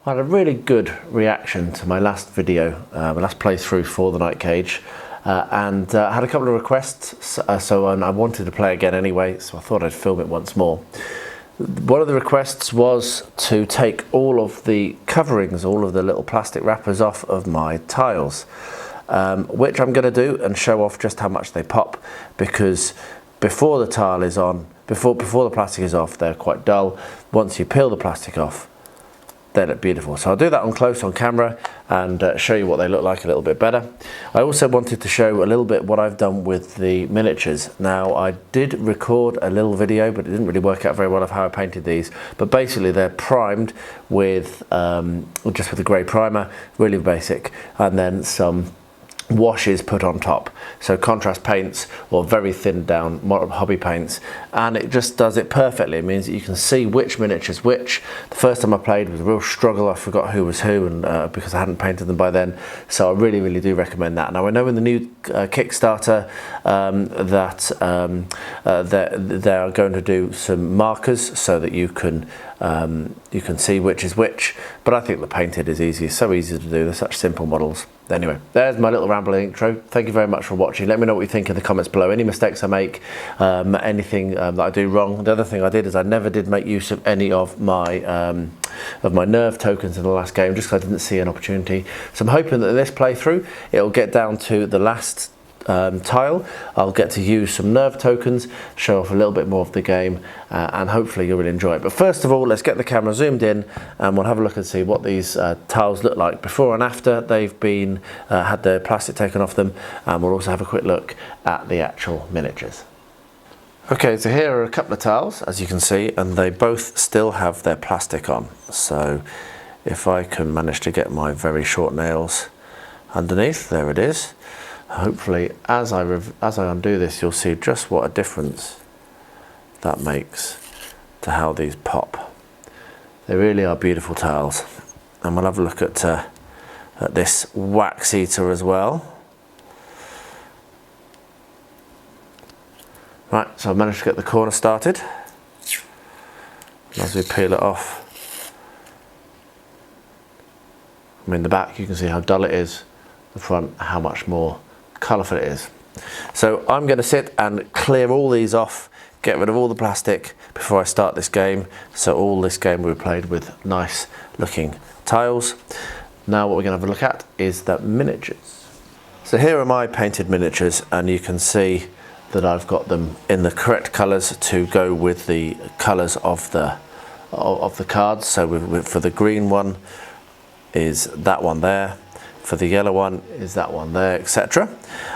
I had a really good reaction to my last video, my last playthrough for the Night Cage, and I had a couple of requests, so I wanted to play again anyway, so I thought I'd film it once more. One of the requests was to take all of the coverings, all of the little plastic wrappers off of my tiles, which I'm going to do and show off just how much they pop, because before the tile is on, before the plastic is off, they're quite dull. Once you peel the plastic off, they look beautiful. So I'll do that on close on camera and show you what they look like a little bit better. I also wanted to show a little bit what I've done with the miniatures. Now, I did record a little video, but it didn't really work out very well of how I painted these. But basically they're primed with just with a grey primer, really basic, and then some washes put on top, so contrast paints or very thinned down hobby paints, and it just does it perfectly. It means that you can see which miniatures which. The first time I played was a real struggle. I forgot who was who, and because I hadn't painted them by then, so I really do recommend that. Now, I know in the new Kickstarter that they are going to do some markers so that you can see which is which, but I think the painted is easy. It's so easy to do. They're such simple models. Anyway, there's my little rambling intro. Thank you very much for watching. Let me know what you think in the comments below. Any mistakes I make, anything that I do wrong. The other thing I did is I never did make use of any of my nerve tokens in the last game, just because I didn't see an opportunity. So I'm hoping that in this playthrough, it'll get down to the last tile. I'll get to use some nerve tokens, show off a little bit more of the game, and hopefully you'll really enjoy it. But first of all, let's get the camera zoomed in and we'll have a look and see what these tiles look like before and after they've been had the plastic taken off them, and we'll also have a quick look at the actual miniatures. Okay, so here are a couple of tiles, as you can see, and they both still have their plastic on. So if I can manage to get my very short nails underneath, there it is. Hopefully, as I undo this, you'll see just what a difference that makes to how these pop. They really are beautiful tiles, and we'll have a look at this wax eater as well. Right, so I've managed to get the corner started. As we peel it off, I mean, the back, you can see how dull it is. The front, how much more colourful it is. So I'm going to sit and clear all these off, get rid of all the plastic before I start this game. So all this game will be played with nice looking tiles. Now what we're going to have a look at is the miniatures. So here are my painted miniatures, and you can see that I've got them in the correct colours to go with the colours of the cards. So for the green one is that one there. For the yellow one is that one there, etc.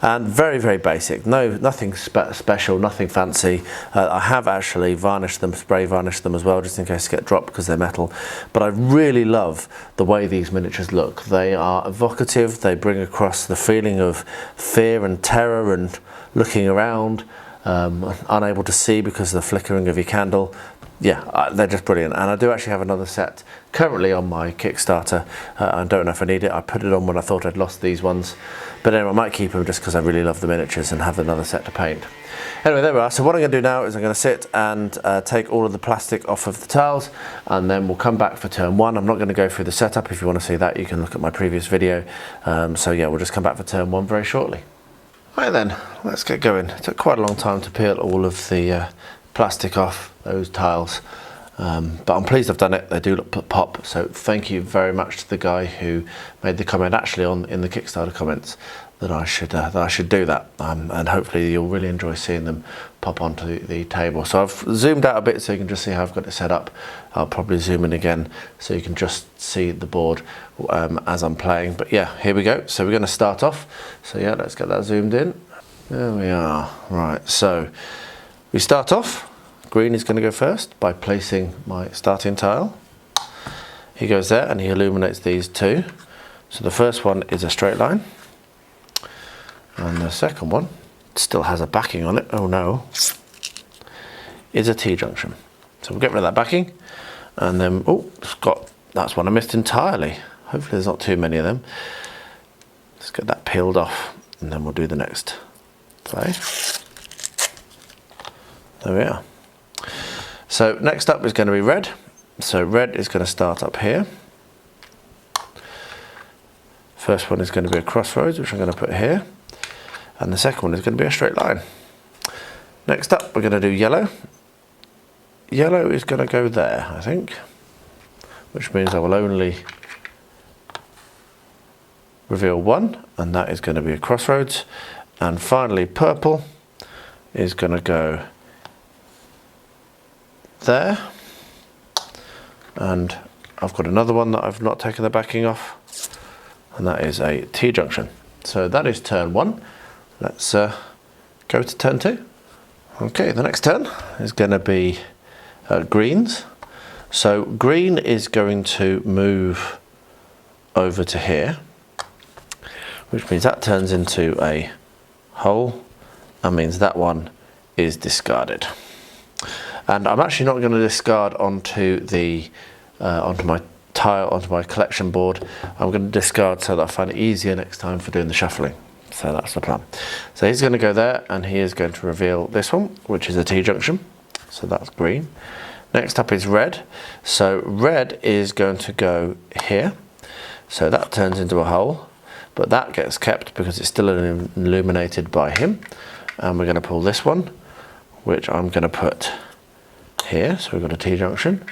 And very basic, nothing special, nothing fancy. I have actually varnished them, spray varnished them as well, just in case they get dropped because they're metal. But I really love the way these miniatures look. They are evocative, they bring across the feeling of fear and terror and looking around, unable to see because of the flickering of your candle. Yeah, they're just brilliant. And I do actually have another set currently on my Kickstarter. I don't know if I need it. I put it on when I thought I'd lost these ones. But anyway, I might keep them just because I really love the miniatures and have another set to paint. Anyway, there we are. So what I'm going to do now is I'm going to sit and take all of the plastic off of the tiles, and then we'll come back for turn one. I'm not going to go through the setup. If you want to see that, you can look at my previous video. So yeah, we'll just come back for turn one very shortly. Right then, let's get going. It took quite a long time to peel all of the plastic off those tiles, but I'm pleased I've done it. They do look pop, so thank you very much to the guy who made the comment actually in the Kickstarter comments that I should do that, and hopefully you'll really enjoy seeing them pop onto the table. So I've zoomed out a bit so you can just see how I've got it set up. I'll probably zoom in again so you can just see the board as I'm playing. But yeah, here we go. So we're going to start off. So yeah, let's get that zoomed in. There we are. Right, so we start off. Green is going to go first by placing my starting tile. He goes there and he illuminates these two. So the first one is a straight line, and the second one still has a backing on it. Oh no, is a T-junction. So we'll get rid of that backing, and then that's one I missed entirely. Hopefully there's not too many of them. Let's get that peeled off and then we'll do the next play. There we are. So next up is going to be red. So red is going to start up here. First one is going to be a crossroads, which I'm going to put here. And the second one is going to be a straight line. Next up, we're going to do yellow. Yellow is going to go there, I think, which means I will only reveal one, and that is going to be a crossroads. And finally, purple is going to go there. And I've got another one that I've not taken the backing off, and that is a T-junction. So that is turn 1. Let's go to turn 2. Okay, the next turn is going to be greens. So green is going to move over to here, which means that turns into a hole, and means that one is discarded. And I'm actually not going to discard onto the onto my collection board. I'm going to discard so that I find it easier next time for doing the shuffling. So that's the plan. So he's going to go there, and he is going to reveal this one, which is a T-junction. So that's green. Next up is red. So red is going to go here. So that turns into a hole, but that gets kept because it's still illuminated by him. And we're going to pull this one, which I'm going to put here. So we've got a T-junction.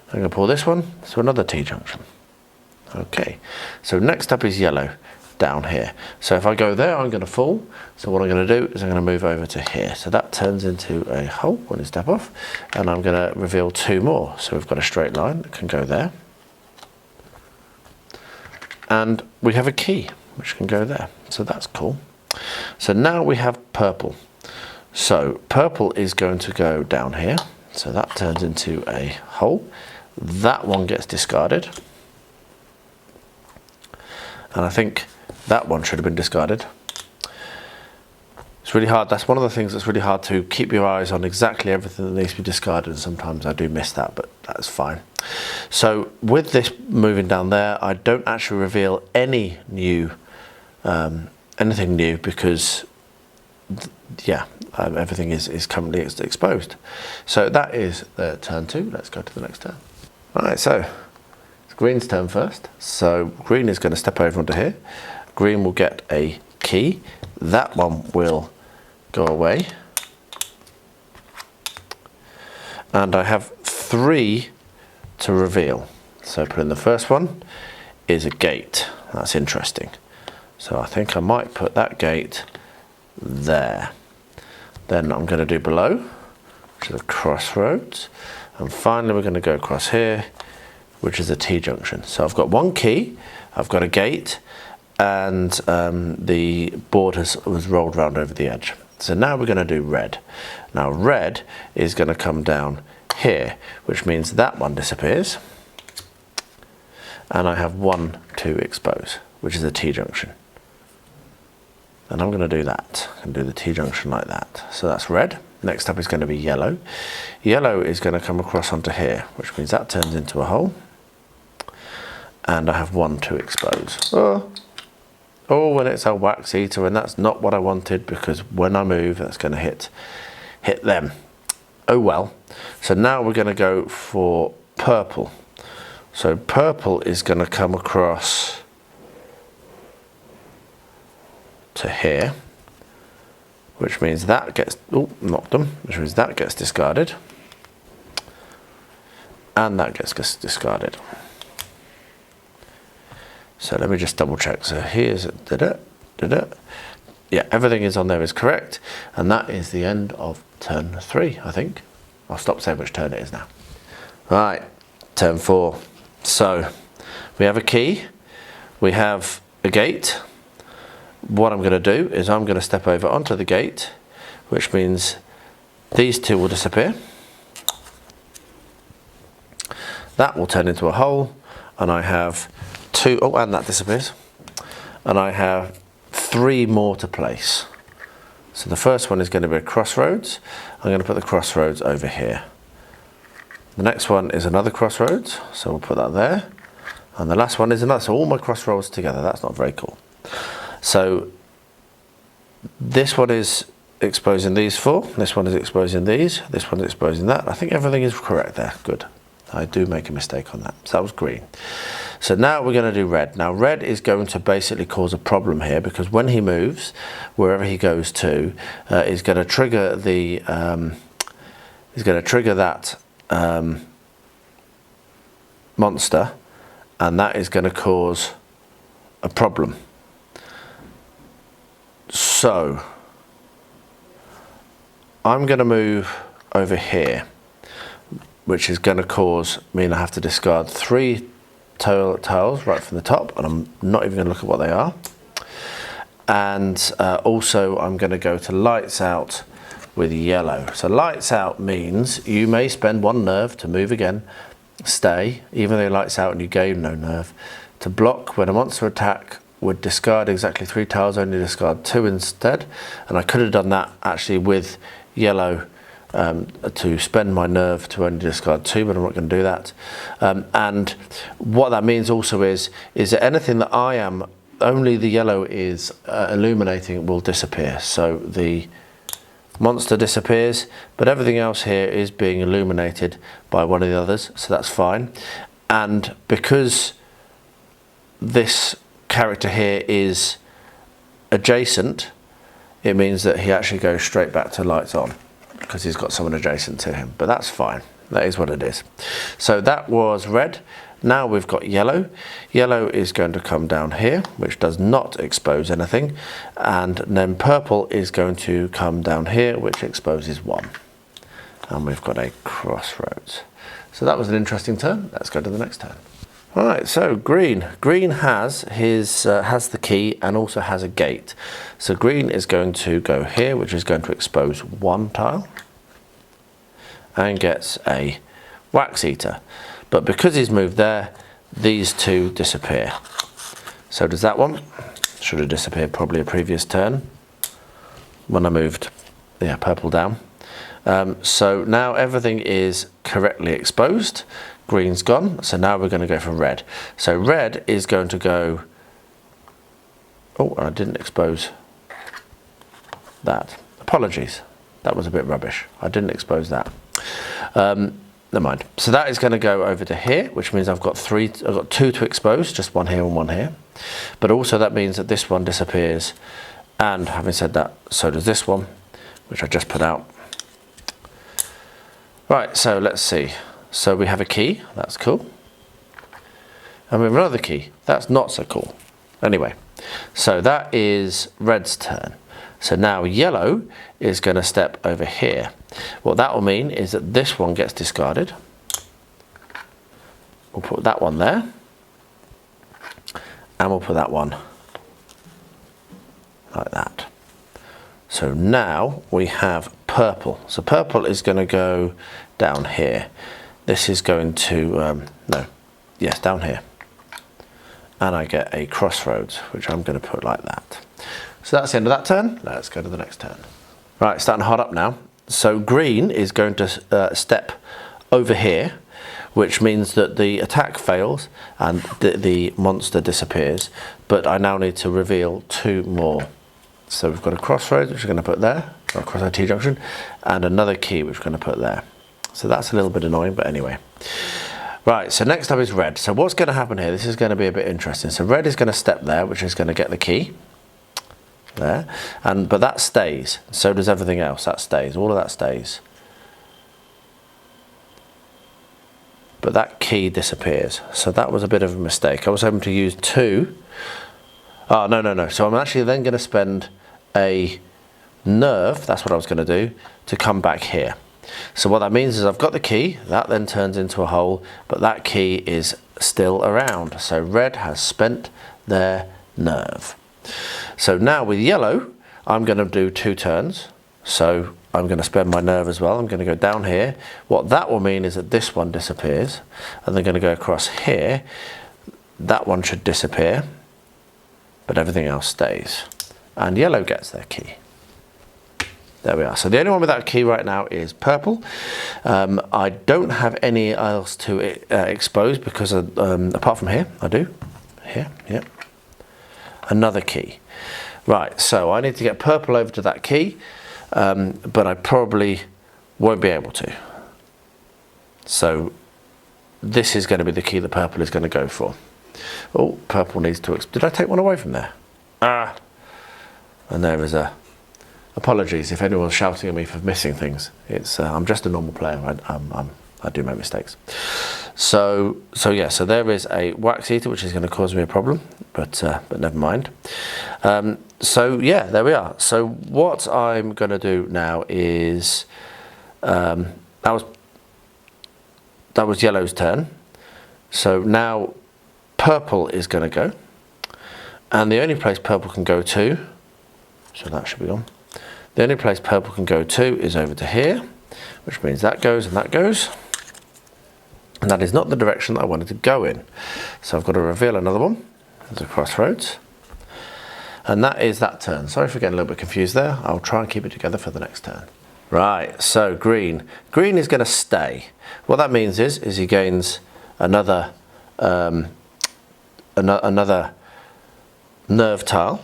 I'm going to pull this one, so another T-junction. Okay, so next up is yellow down here. So if I go there, I'm going to fall. So what I'm going to do is I'm going to move over to here. So that turns into a hole when you step off, and I'm going to reveal 2 more. So we've got a straight line that can go there. And we have a key, which can go there. So that's cool. So now we have purple. So purple is going to go down here. So that turns into a hole. That one gets discarded. And I think that one should have been discarded. It's really hard. That's one of the things that's really hard to keep your eyes on exactly everything that needs to be discarded. And sometimes I do miss that, but that's fine. So with this moving down there, I don't actually reveal any new, anything new, because yeah, everything is currently exposed. So that is the turn 2. Let's go to the next turn. Right, so it's green's turn first. So green is going to step over onto here. Green will get a key. That one will go away. And I have 3 to reveal. So put in the first one is a gate. That's interesting. So I think I might put that gate there. Then I'm going to do below, which is a crossroads. And finally we're going to go across here, which is a T-junction. So I've got 1 key, I've got a gate, and the board was rolled around over the edge. So now we're going to do red. Now red is going to come down here, which means that one disappears. And I have 1 to expose, which is a T-junction. And I'm going to do that. I'm going to do the T-junction like that. So that's red. Next up is going to be yellow. Yellow is going to come across onto here, which means that turns into a hole. And I have 1 to expose. Oh, and it's a wax eater, and that's not what I wanted, because when I move, that's going to hit them. Oh well. So now we're going to go for purple. So purple is going to come across to here, which means that gets knocked them, which means that gets discarded, and that gets discarded. So let me just double check. So here's yeah, everything is on there is correct, and that is the end of turn 3. I think I'll stop saying which turn it is now. Right, turn 4. So we have a key, we have a gate. What I'm going to do is I'm going to step over onto the gate, which means these 2 will disappear. That will turn into a hole, and I have 2, and that disappears. And I have 3 more to place. So the first one is going to be a crossroads. I'm going to put the crossroads over here. The next one is another crossroads, so we'll put that there. And the last one is another. So all my crossroads together. That's not very cool. So this one is exposing these 4. This one is exposing these. This one is exposing that. I think everything is correct there. Good. I do make a mistake on that. So that was green. So now we're going to do red. Now red is going to basically cause a problem here, because when he moves, wherever he goes to, is going to trigger the that monster, and that is going to cause a problem. So I'm going to move over here, which is going to mean I have to discard 3 tiles right from the top, and I'm not even going to look at what they are. And also I'm going to go to lights out with yellow. So lights out means you may spend 1 nerve to move again, stay, even though lights out and you gain no nerve. To block when a monster attack would discard exactly 3 tiles, only discard 2 instead. And I could have done that actually with yellow to spend my nerve to only discard 2, but I'm not going to do that. And what that means also is that anything that I am, only the yellow is illuminating, will disappear. So the monster disappears, but everything else here is being illuminated by one of the others, so that's fine. And because this character here is adjacent, it means that he actually goes straight back to lights on, because he's got someone adjacent to him, but that's fine. That is what it is. So that was red. Now we've got yellow. Yellow is going to come down here, which does not expose anything. And then purple is going to come down here, which exposes 1. And we've got a crossroads. So that was an interesting turn. Let's go to the next turn. All right, so green. Green has has the key and also has a gate. So green is going to go here, which is going to expose 1 tile, and gets a wax eater. But because he's moved there, these 2 disappear. So does that one. Should have disappeared probably a previous turn when I moved purple down. So now everything is correctly exposed. Green's gone, so now we're going to go for red. So red is going to go, oh, I didn't expose that. Apologies, that was a bit rubbish. I didn't expose that. Never mind. So that is going to go over to here, which means I've got 2 to expose, just 1 here and 1 here. But also that means that this one disappears, and having said that, so does this one, which I just put out. Right, so let's see. So we have a key, that's cool. And we have another key, that's not so cool. Anyway, so that is red's turn. So now yellow is going to step over here. What that will mean is that this one gets discarded. We'll put that one there. And we'll put that one like that. So now we have purple. So purple is going to go down here. This is going to, down here. And I get a crossroads, which I'm going to put like that. So that's the end of that turn. Let's go to the next turn. Right, starting to hot up now. So green is going to step over here, which means that the attack fails and the monster disappears. But I now need to reveal 2 more. So we've got a crossroads, which we're going to put there, or a crossroad T-junction, and another key, which we're going to put there. So that's a little bit annoying, but anyway. Right, so next up is red. So what's going to happen here? This is going to be a bit interesting. So red is going to step there, which is going to get the key. There. But that stays. So does everything else. That stays. All of that stays. But that key disappears. So that was a bit of a mistake. I was hoping to use 2. Oh, no. So I'm actually then going to spend a nerve, that's what I was going to do, to come back here. So what that means is I've got the key, that then turns into a hole, but that key is still around. So red has spent their nerve. So now with yellow, I'm going to do 2 turns. So I'm going to spend my nerve as well. I'm going to go down here. What that will mean is that this one disappears. And they're going to go across here. That one should disappear, but everything else stays. And yellow gets their key. There we are. So the only one without a key right now is purple. I don't have any else to expose because apart from here, I do. Here, yep. Another key. Right, so I need to get purple over to that key, but I probably won't be able to. So this is going to be the key that purple is going to go for. Oh, purple needs to... Did I take one away from there? Ah! And there is a... Apologies if anyone's shouting at me for missing things. It's I'm just a normal player. I do make mistakes. So yeah. So there is a wax eater, which is going to cause me a problem, but never mind. So yeah, there we are. So what I'm going to do now is that was yellow's turn. So now purple is going to go, and the only place purple can go to, so that should be gone. The only place purple can go to is over to here, which means that goes and that goes. And that is not the direction that I wanted to go in. So I've got to reveal another one. There's a crossroads. And that is that turn. Sorry for getting a little bit confused there. I'll try and keep it together for the next turn. Right, so green. Green is going to stay. What that means is he gains another another nerve tile.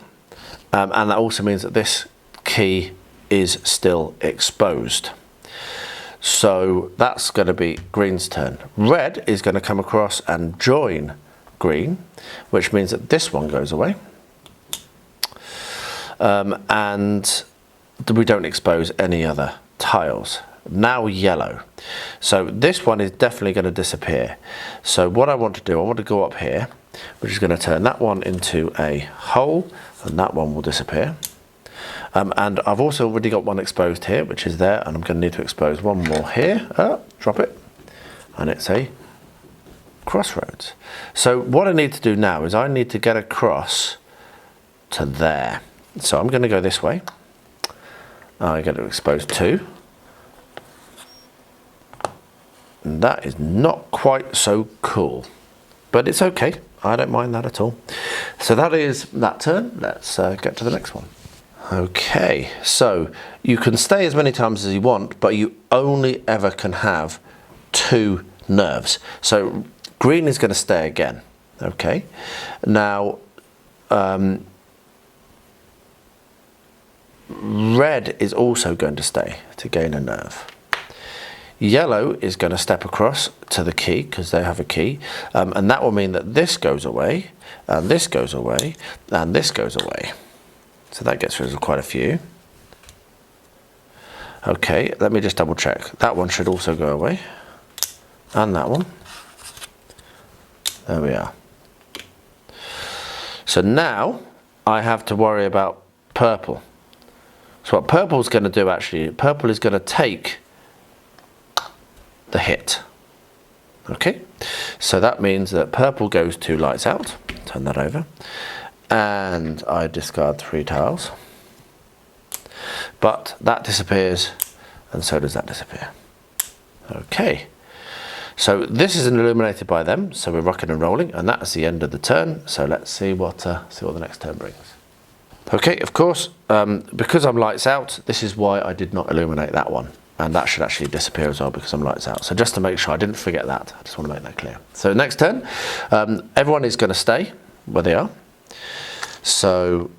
And that also means that this key is still exposed. So that's going to be green's turn. Red is going to come across and join green, which means that this one goes away. And we don't expose any other tiles. Now yellow. So this one is definitely going to disappear. So what I want to do, I want to go up here, which is going to turn that one into a hole, and that one will disappear. And I've also already got one exposed here, which is there, and I'm going to need to expose one more here. Drop it. And it's a crossroads. So what I need to do now is I need to get across to there. So I'm going to go this way. I'm going to expose two. And that is not quite so cool, but it's okay. I don't mind that at all. So that is that turn. Let's get to the next one. Okay, so you can stay as many times as you want, but you only ever can have 2 nerves. So green is going to stay again. Okay, now red is also going to stay to gain a nerve. Yellow is going to step across to the key because they have a key, and that will mean that this goes away, and this goes away, and this goes away. So that gets rid of quite a few. Okay, let me just double check. That one should also go away, and that one. There we are. So now I have to worry about purple. So what purple's going to do actually, purple is going to take the hit. Okay, so that means that purple goes to lights out. Turn that over. And I discard 3 tiles. But that disappears, and so does that disappear. Okay, so this is illuminated by them, so we're rocking and rolling, and that's the end of the turn. So let's see what the next turn brings. Okay, of course, because I'm lights out, this is why I did not illuminate that one. And that should actually disappear as well because I'm lights out. So just to make sure I didn't forget that, I just want to make that clear. So next turn, everyone is going to stay where they are. So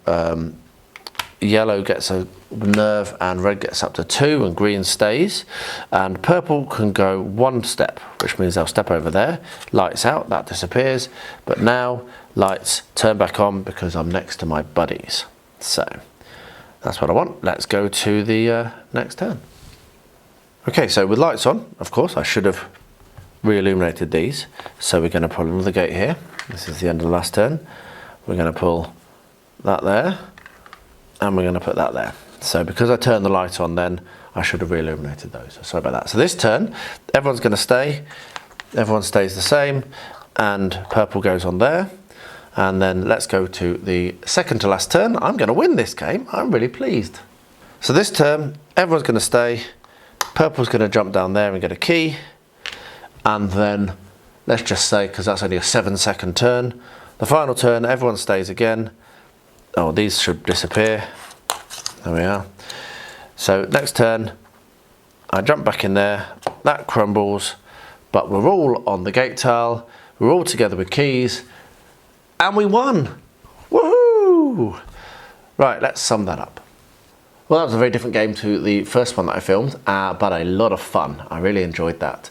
yellow gets a nerve and red gets up to 2 and green stays. And purple can go 1 step, which means they'll step over there. Lights out, that disappears. But now lights turn back on because I'm next to my buddies. So that's what I want. Let's go to the next turn. Okay, so with lights on, of course, I should have re-illuminated these. So we're going to pull another gate here. This is the end of the last turn. We're going to pull that there, and we're going to put that there. So because I turned the light on then, I should have re-illuminated those. So sorry about that. So this turn, everyone's going to stay. Everyone stays the same, and purple goes on there. And then let's go to the second to last turn. I'm going to win this game. I'm really pleased. So this turn, everyone's going to stay. Purple's going to jump down there and get a key, and then let's just say, because that's only a 7-second turn, the final turn everyone stays again. Oh, these should disappear. There we are. So next turn, I jump back in there, that crumbles, but we're all on the gate tile, we're all together with keys, and we won! Woohoo! Right, let's sum that up. Well, that was a very different game to the first one that I filmed, but a lot of fun. I really enjoyed that.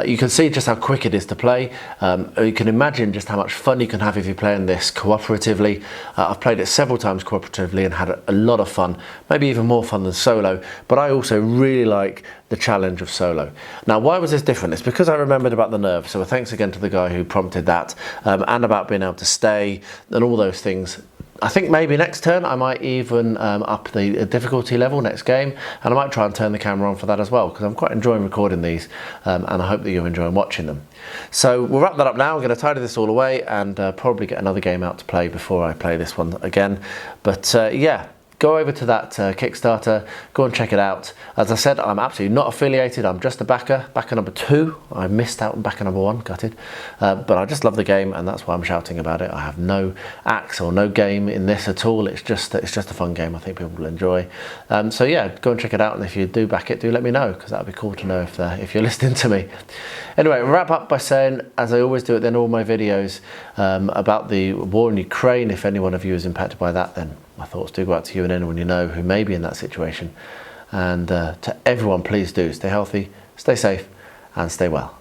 You can see just how quick it is to play. You can imagine just how much fun you can have if you're playing this cooperatively. I've played it several times cooperatively and had a lot of fun, maybe even more fun than solo, but I also really like the challenge of solo. Now, why was this different? It's because I remembered about the nerve, so thanks again to the guy who prompted that, and about being able to stay and all those things. I think maybe next turn I might even up the difficulty level next game, and I might try and turn the camera on for that as well, because I'm quite enjoying recording these, and I hope that you're enjoying watching them. So we'll wrap that up now. I'm going to tidy this all away and probably get another game out to play before I play this one again. But yeah, go over to that Kickstarter, go and check it out. As I said, I'm absolutely not affiliated, I'm just a backer number 2. I missed out on backer number 1, gutted. But I just love the game, and that's why I'm shouting about it. I have no axe or no game in this at all. It's just a fun game I think people will enjoy. So yeah, go and check it out, and if you do back it, do let me know, because that would be cool to know if you're listening to me. Anyway, I'll wrap up by saying, as I always do at the end of all my videos, about the war in Ukraine. If any one of you is impacted by that, then my thoughts do go out to you and anyone you know who may be in that situation. And to everyone, please do stay healthy, stay safe, and stay well.